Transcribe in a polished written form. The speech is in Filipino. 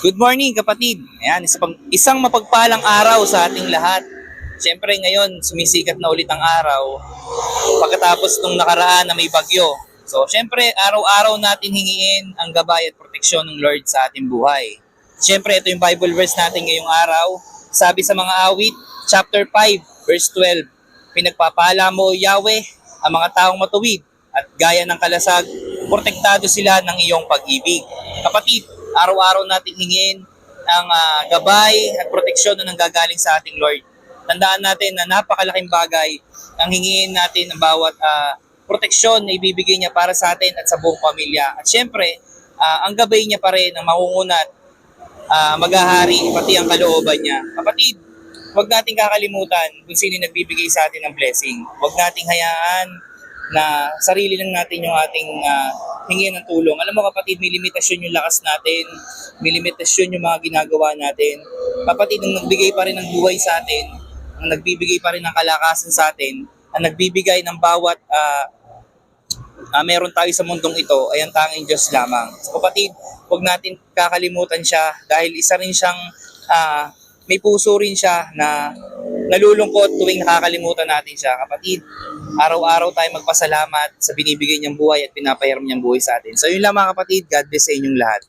Good morning kapatid. Ayan, isang mapagpalang araw sa ating lahat. Siyempre ngayon, sumisikat na ulit ang araw pagkatapos nung nakaraan na may bagyo. So siyempre, araw-araw natin hingin ang gabay at proteksyon ng Lord sa ating buhay. Siyempre, ito yung Bible verse natin ngayong araw. Sabi sa mga awit, chapter 5, verse 12, pinagpapala mo, Yahweh, ang mga taong matuwid at gaya ng kalasag, protektado sila ng iyong pag-ibig. Kapatid, araw-araw natin hingin ang gabay at proteksyon na nanggagaling sa ating Lord. Tandaan natin na napakalaking bagay ang hingin natin ng bawat proteksyon na ibibigay niya para sa atin at sa buong pamilya. At syempre, ang gabay niya pa rin ang mangungunat, maghahari, pati ang kalooban niya. Kapatid, huwag nating kakalimutan kung sino nagbibigay sa atin ng blessing. Huwag nating hayaan na sarili lang natin yung ating hingin ng tulong. Alam mo kapatid, may limitasyon yung lakas natin, may limitasyon yung mga ginagawa natin. Kapatid, ang nagbigay pa rin ng buhay sa atin, ang nagbibigay pa rin ng kalakasan sa atin, ang nagbibigay ng bawat meron tayo sa mundong ito ay ang tanging Diyos lamang. So kapatid, huwag natin kakalimutan siya dahil isa rin siyang may puso rin siya na nalulungkot tuwing nakakalimutan natin siya. Kapatid, araw-araw tayo magpasalamat sa binibigay niyang buhay at pinapahiram niyang buhay sa atin. So yun lang mga kapatid, God bless sa inyong lahat.